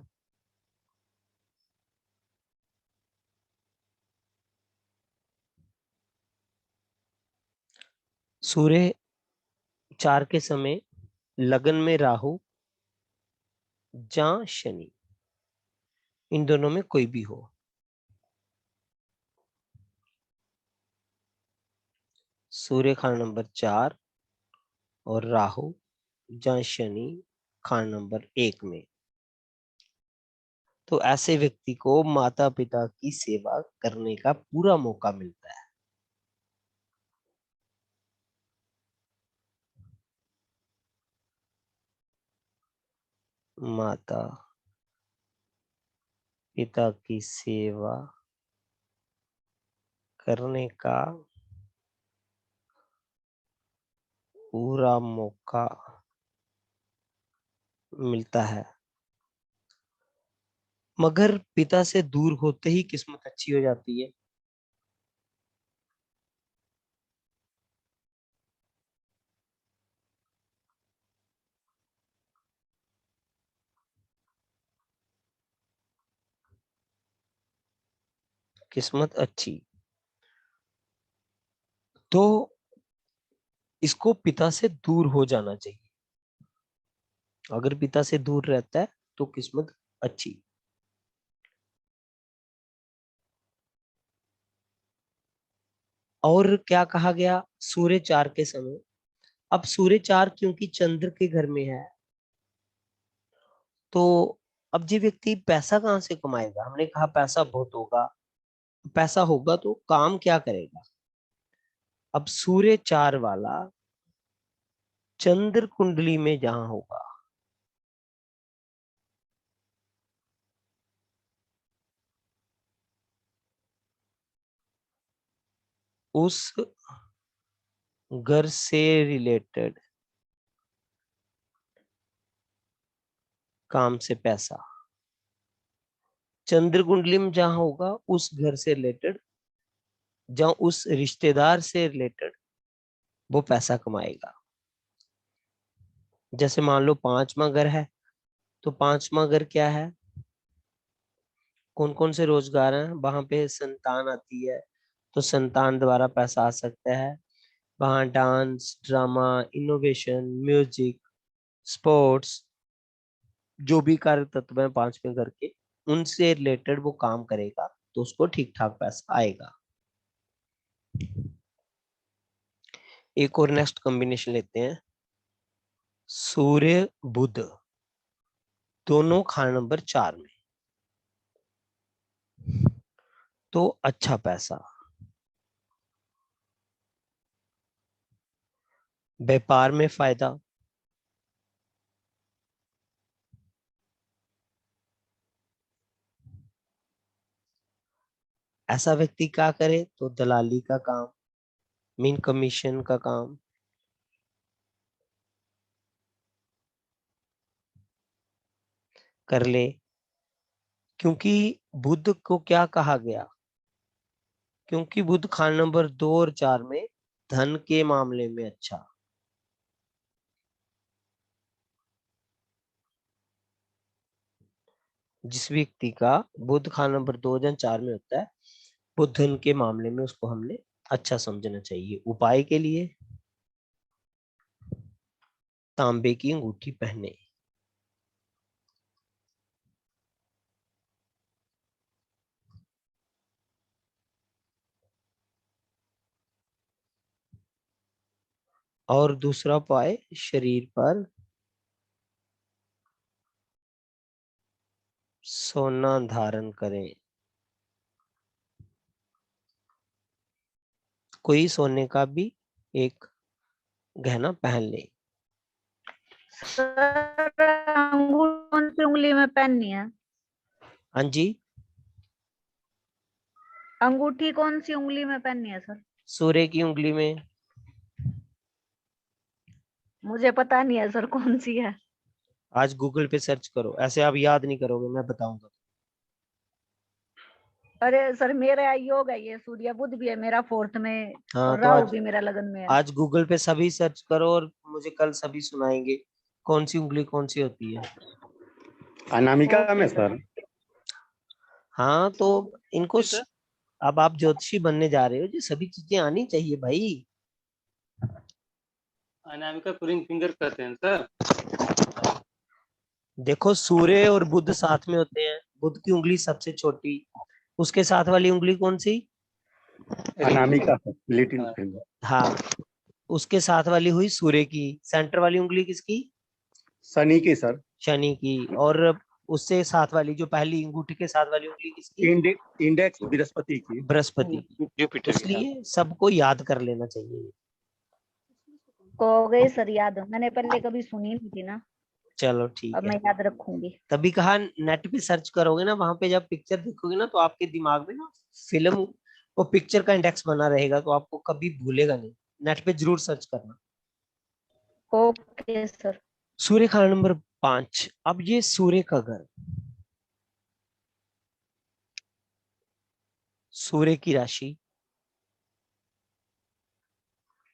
सूर्य 4 के समय लगन में राहु, जहां शनि, इन दोनों में कोई भी हो। सूर्य खाना नंबर 4 और राहु जहाँ शनि खाना नंबर 1 में। तो ऐसे व्यक्ति को माता पिता की सेवा करने का पूरा मौका मिलता है। माता पिता की सेवा करने का पूरा मौका मिलता है, मगर पिता से दूर होते ही किस्मत अच्छी हो जाती है। किस्मत अच्छी, तो इसको पिता से दूर हो जाना चाहिए। अगर पिता से दूर रहता है तो किस्मत अच्छी। और क्या कहा गया, सूर्य 4 के समय। अब सूर्य 4 क्योंकि चंद्र के घर में है, तो अब जो व्यक्ति पैसा कहाँ से कमाएगा? हमने कहा पैसा बहुत होगा, पैसा होगा तो काम क्या करेगा? अब सूर्य 4 वाला चंद्र कुंडली में जहां होगा, उस घर से रिलेटेड काम से पैसा, चंद्र कुंडली में जहां होगा उस घर से रिलेटेड, जहां उस रिश्तेदार से रिलेटेड वो पैसा कमाएगा। जैसे मान लो 5वां घर है, तो 5वां घर क्या है? कौन कौन से रोजगार हैं? वहां पे संतान आती है, तो संतान द्वारा पैसा आ सकता है। वहां dance, drama, innovation, music, sports, जो भी कार्य तत्व है 5वें घर के, उनसे रिलेटेड वो काम करेगा, तो उसको ठीक ठाक पैसा आएगा। एक और नेक्स्ट कॉम्बिनेशन लेते हैं, सूर्य बुध दोनों खाना नंबर 4 में, तो अच्छा पैसा, व्यापार में फायदा, ऐसा व्यक्ति क्या करे? तो दलाली का काम, मीन कमीशन का काम, कर ले। क्योंकि बुध को क्या कहा गया? क्योंकि बुध खाना नंबर 2 और 4 में धन के मामले में अच्छा। जिस व्यक्ति का बुध खाना नंबर 2 या 4 में होता है, वो धन के मामले में उसको हमने अच्छा समझना चाहिए। उपाय के लिए तांबे की अंगूठी पहने। और दूसरा उपाय, शरीर पर सोना धारण करें। कोई सोने का भी एक गहना पहन ले। सर अंगूठी कौन सी उंगली में पहननी है? हाँ जी, अंगूठी कौन सी उंगली में पहननी है सर? सूर्य की उंगली में। मुझे पता नहीं है सर कौन सी है। आज गूगल पे सर्च करो, ऐसे आप याद नहीं करोगे, मैं बताऊंगा। अरे सर मेरा योग है, ये सूर्य बुध भी है मेरा 4th में, हाँ, और तो राहु आज भी मेरा लगन में है। आज गूगल पे सभी सर्च करो और मुझे कल सभी सुनाएंगे कौन सी उंगली कौन सी होती है। अनामिका में ओके सर। हाँ, तो इनको सर। अब आप ज्योतिषी बनने जा रहे हो, ये सभी चीजें आनी चाहिए भाई। अनामिका को रिंग फिंगर कहते हैं सर। देखो, सूर्य और बुध साथ में होते हैं, बुध की उंगली सबसे छोटी, उसके साथ वाली उंगली कौन सी? अनामिका सर, लिटिल फिंगर। हाँ, उसके साथ वाली हुई सूर्य की, सेंटर वाली उंगली किसकी? शनि की सर। शनि की। और उससे साथ वाली, जो पहली अंगूठे के साथ वाली उंगली किसकी? इंडेक्स बृहस्पति की। बृहस्पति की। जुपिटर के साथ। इसलिए सबको याद कर लेना चाहिए। हो गई सर याद, मैंने पहले कभी सुनी नहीं थी ना, चलो ठीक अब है। मैं याद रखूंगी। तभी कहा नेट पे सर्च करोगे ना, वहां पे जब पिक्चर देखोगे ना तो आपके दिमाग में ना फिल्म वो पिक्चर का इंडेक्स बना रहेगा, तो आपको कभी भूलेगा नहीं। नेट पे जरूर सर्च करना। Okay sir. सूर्य खाना नंबर 5। अब ये सूर्य का घर, सूर्य की राशि,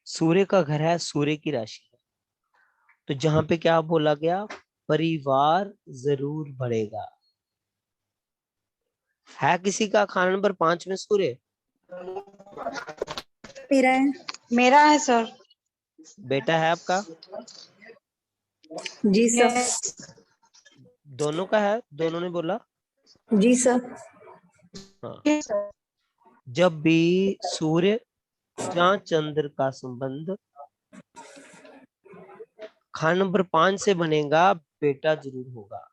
सूर्य का घर है, सूर्य की राशि है। तो जहां पे क्या बोला गया, परिवार जरूर बढ़ेगा। है किसी का खाना नंबर 5 में सूर्य? मेरा है। मेरा है सर। बेटा है आपका? जी सर। दोनों का है? दोनों ने बोला? जी सर। हाँ। जब भी सूर्य या चंद्र का संबंध खाना नंबर 5 से बनेगा, बेटा जरूर होगा।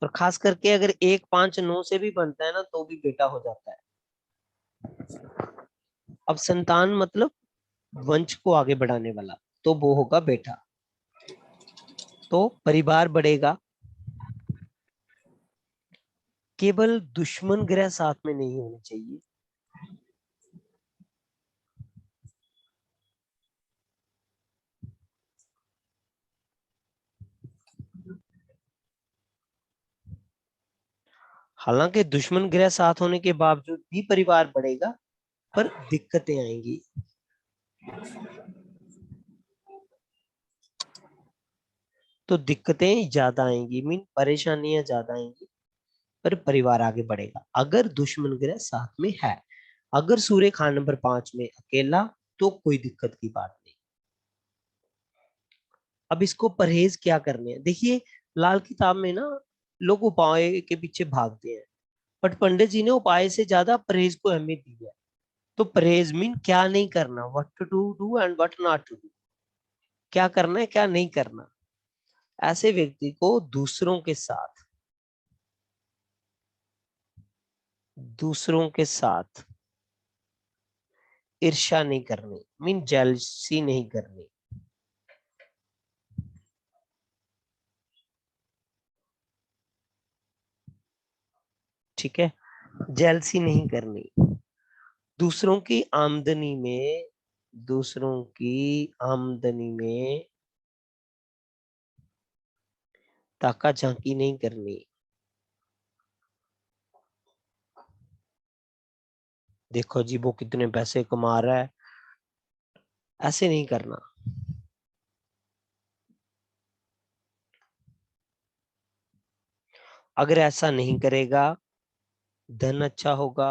और खास करके अगर 1 5 9 से भी बनता है ना, तो भी बेटा हो जाता है। अब संतान मतलब वंश को आगे बढ़ाने वाला, तो वो होगा बेटा। तो परिवार बढ़ेगा। केवल दुश्मन ग्रह साथ में नहीं होने चाहिए। हालांकि दुश्मन ग्रह साथ होने के बावजूद भी परिवार बढ़ेगा, पर दिक्कतें आएंगी। तो दिक्कतें ज्यादा आएंगी, मीन परेशानियां ज्यादा आएंगी, पर परिवार आगे बढ़ेगा अगर दुश्मन ग्रह साथ में है। अगर सूर्य खान नंबर 5 में अकेला, तो कोई दिक्कत की बात नहीं। अब इसको परहेज क्या करने हैं, देखिए लाल किताब में ना लोग उपाय के पीछे भागते हैं, बट पंडित जी ने उपाय से ज्यादा परहेज को अहमियत दी है। तो परहेज मीन क्या नहीं करना, what to do and what not to do. क्या करना है, क्या नहीं करना। ऐसे व्यक्ति को दूसरों के साथ ईर्ष्या नहीं करनी, मीन जेलसी नहीं करनी। ठीक है, जेलसी नहीं करनी। दूसरों की आमदनी में, दूसरों की आमदनी में ताका झांकी नहीं करनी। देखो जी वो कितने पैसे कमा रहा है, ऐसे नहीं करना। अगर ऐसा नहीं करेगा, धन अच्छा होगा,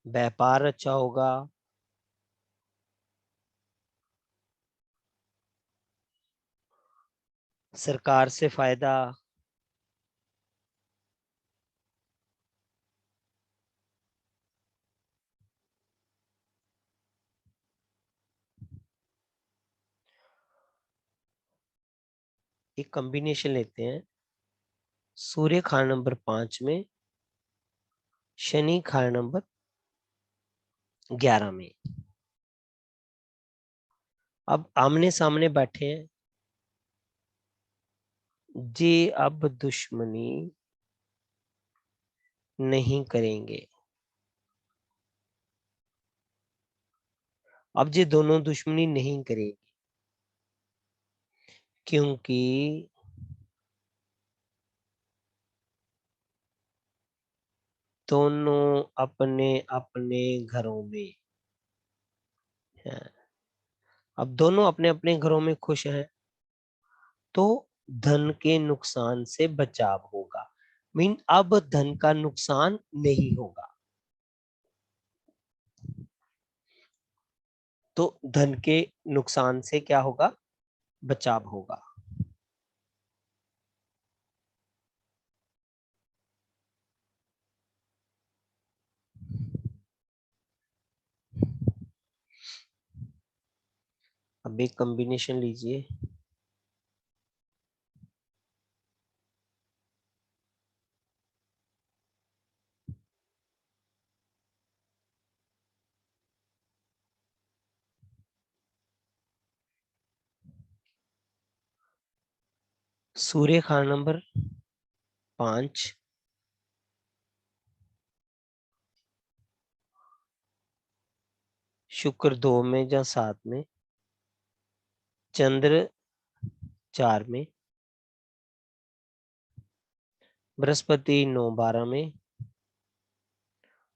व्यापार अच्छा होगा, सरकार से फायदा, एक कॉम्बिनेशन लेते हैं। सूर्य खाना नंबर 5 में, शनि खाना नंबर 11 में। अब आमने सामने बैठे हैं जी, अब दुश्मनी नहीं करेंगे। अब ये दोनों दुश्मनी नहीं करेंगे, क्योंकि दोनों अपने अपने घरों में हैं। अब दोनों अपने अपने घरों में खुश हैं, तो धन के नुकसान से बचाव होगा। मीन अब धन का नुकसान नहीं होगा। तो धन के नुकसान से क्या होगा, बचाव होगा। अब एक कॉम्बिनेशन लीजिए। सूर्य खान नंबर 5, शुक्र 2 में या 7 में, चंद्र 4 में, बृहस्पति 9 12 में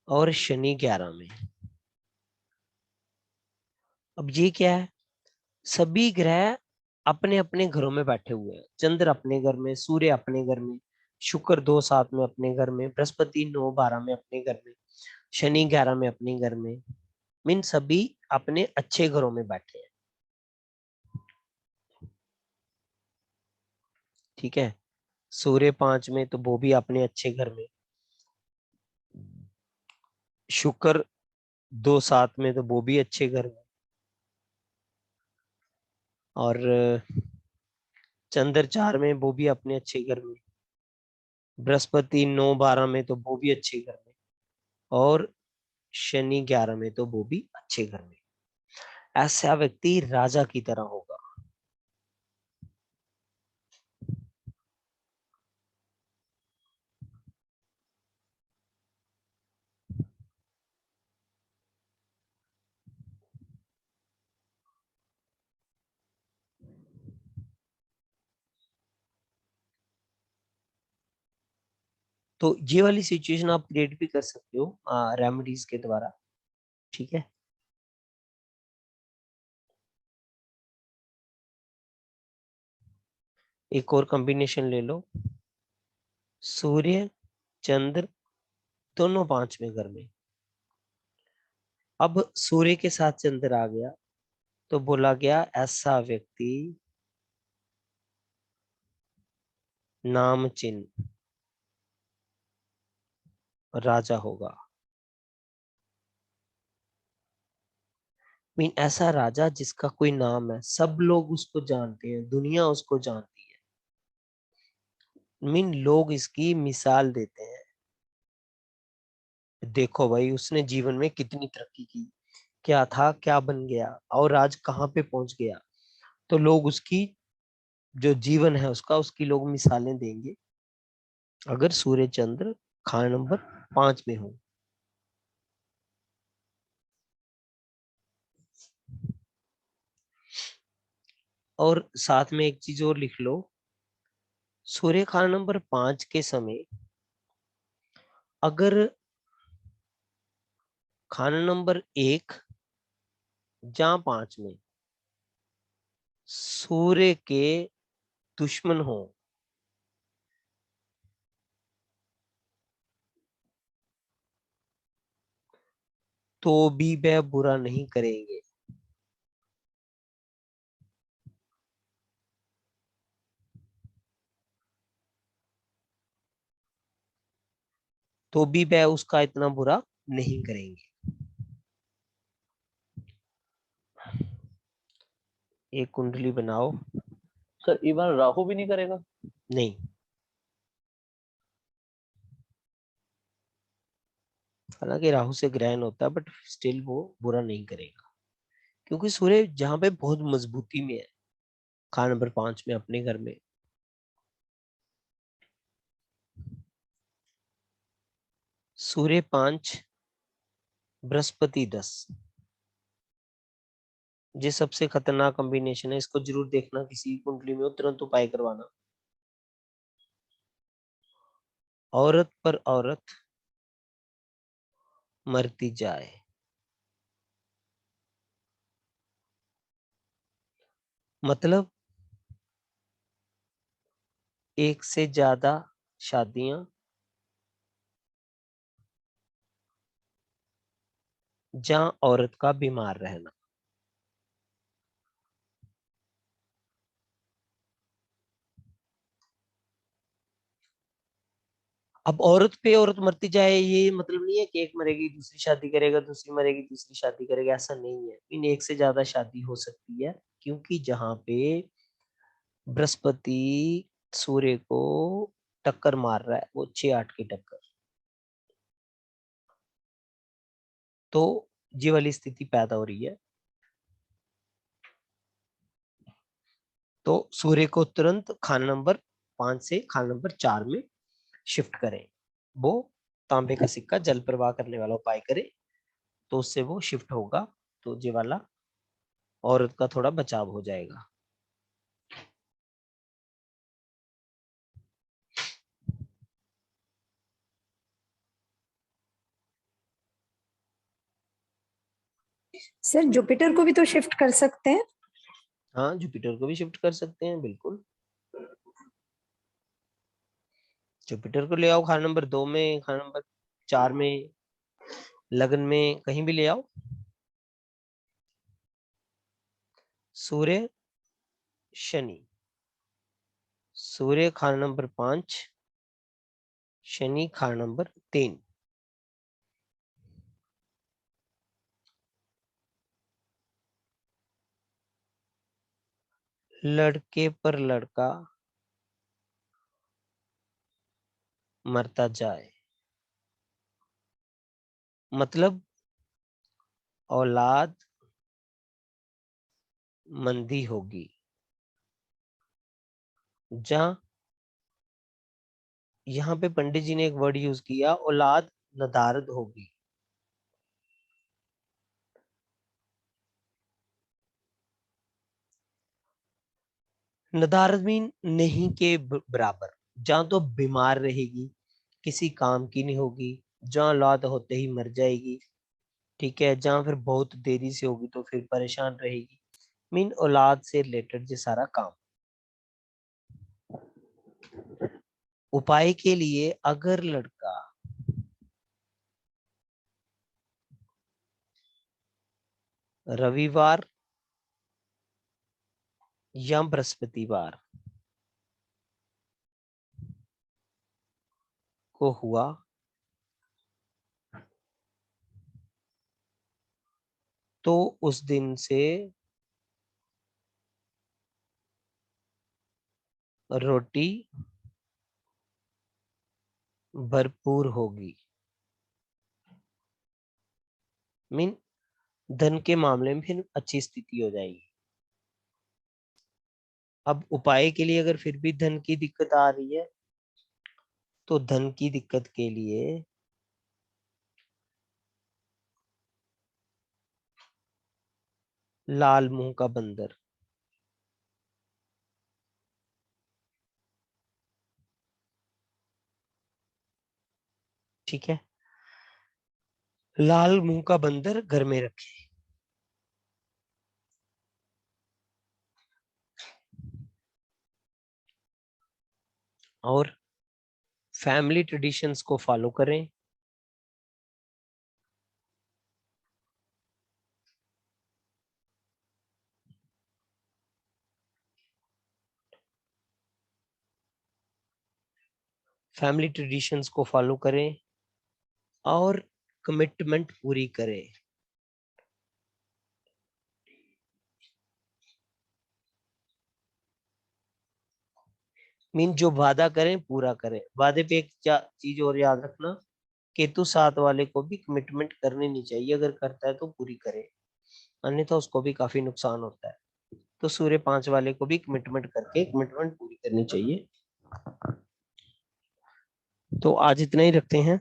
और शनि 11 में। अब ये क्या है, सभी ग्रह अपने अपने घरों में बैठे हुए हैं। चंद्र अपने घर में, सूर्य अपने घर में, शुक्र 2 7 में अपने घर में, बृहस्पति 9 12 में अपने घर में, शनि 11 में अपने घर में। मीन सभी अपने अच्छे घरों में बैठे हैं। ठीक है, सूर्य 5 में तो वो भी अपने अच्छे घर में, शुक्र 2 7 में तो वो भी अच्छे घर में, और चंद्र 4 में वो भी अपने अच्छे घर में, बृहस्पति 9 12 में तो वो भी अच्छे घर में, और शनि 11 में तो वो भी अच्छे घर में। ऐसा व्यक्ति राजा की तरह होगा। तो ये वाली सिचुएशन आप क्रिएट भी कर सकते हो रेमेडीज के द्वारा। ठीक है, एक और कॉम्बिनेशन ले लो। सूर्य चंद्र दोनों 5वें घर में। अब सूर्य के साथ चंद्र आ गया तो बोला गया ऐसा व्यक्ति नाम चिन्ह राजा होगा। मीन ऐसा राजा जिसका कोई नाम है, सब लोग उसको जानते हैं, दुनिया उसको जानती है। मीन लोग इसकी मिसाल देते हैं, देखो भाई उसने जीवन में कितनी तरक्की की, क्या था क्या बन गया और आज कहाँ पे पहुंच गया। तो लोग उसकी जो जीवन है उसका, उसकी लोग मिसालें देंगे अगर सूर्य चंद्र खान नंबर 5 में हो। और साथ में एक चीज और लिख लो, सूर्य खान नंबर 5 के समय अगर खाना नंबर 1 या 5 में सूर्य के दुश्मन हो तो भी वह बुरा नहीं करेंगे। तो भी वह उसका इतना बुरा नहीं करेंगे। एक कुंडली बनाओ। सर इवन राहु भी नहीं करेगा? नहीं, हालांकि राहु से ग्रहण होता है बट स्टिल वो बुरा नहीं करेगा, क्योंकि सूर्य जहां पे बहुत मजबूती में है, खान नंबर 5 में अपने घर में। सूर्य 5 बृहस्पति 10, ये सबसे खतरनाक कॉम्बिनेशन है। इसको जरूर देखना, किसी कुंडली में हो तुरंत उपाय करवाना। औरत पर औरत मरती जाए, मतलब एक से ज्यादा शादियां जहां औरत का बीमार रहना। अब औरत पे औरत मरती जाए, ये मतलब नहीं है कि एक मरेगी दूसरी शादी करेगा, दूसरी मरेगी दूसरी शादी करेगा, ऐसा नहीं है। इन एक से ज्यादा शादी हो सकती है क्योंकि जहां पे बृहस्पति सूर्य को टक्कर मार रहा है वो 6-8 की टक्कर, तो ये वाली स्थिति पैदा हो रही है। तो सूर्य को तुरंत खाना नंबर 5 से खाना नंबर 4 में शिफ्ट करें। वो तांबे का सिक्का जल प्रवाह करने वाला उपाय करे तो उससे वो शिफ्ट होगा, तो ये वाला औरत का थोड़ा बचाव हो जाएगा। सर जुपिटर को भी तो शिफ्ट कर सकते हैं। हाँ, जुपिटर को भी शिफ्ट कर सकते हैं, बिल्कुल। जुपिटर को ले आओ खाना नंबर 2 में, खाना नंबर 4 में, लगन में, कहीं भी ले आओ। सूर्य शनि, सूर्य खाना नंबर 5, शनि खाना नंबर 3। लड़के पर लड़का मरता जाए, मतलब औलाद मंदी होगी। जहां यहाँ पे पंडित जी ने एक वर्ड यूज किया, औलाद नदारद होगी। नदारद मीन नहीं के बराबर। जहां तो बीमार रहेगी, किसी काम की नहीं होगी, जहां औलाद होते ही मर जाएगी, ठीक है, जहां फिर बहुत देरी से होगी तो फिर परेशान रहेगी, मीन औलाद से रिलेटेड ये सारा काम। उपाय के लिए अगर लड़का रविवार या बृहस्पतिवार को हुआ तो उस दिन से रोटी भरपूर होगी, मीन धन के मामले में फिर अच्छी स्थिति हो जाएगी। अब उपाय के लिए अगर फिर भी धन की दिक्कत आ रही है तो धन की दिक्कत के लिए लाल मुंह का बंदर, ठीक है, लाल मुंह का बंदर घर में रखे। और फैमिली ट्रेडिशंस को फॉलो करें। फैमिली ट्रेडिशंस को फॉलो करें और कमिटमेंट पूरी करें। मीन जो वादा करें पूरा करें। वादे पे एक चीज और याद रखना, केतु 7 वाले को भी कमिटमेंट करनी नहीं चाहिए, अगर करता है तो पूरी करे, अन्यथा उसको भी काफी नुकसान होता है। तो सूर्य 5 वाले को भी कमिटमेंट करके कमिटमेंट पूरी करनी चाहिए। तो आज इतना ही रखते हैं।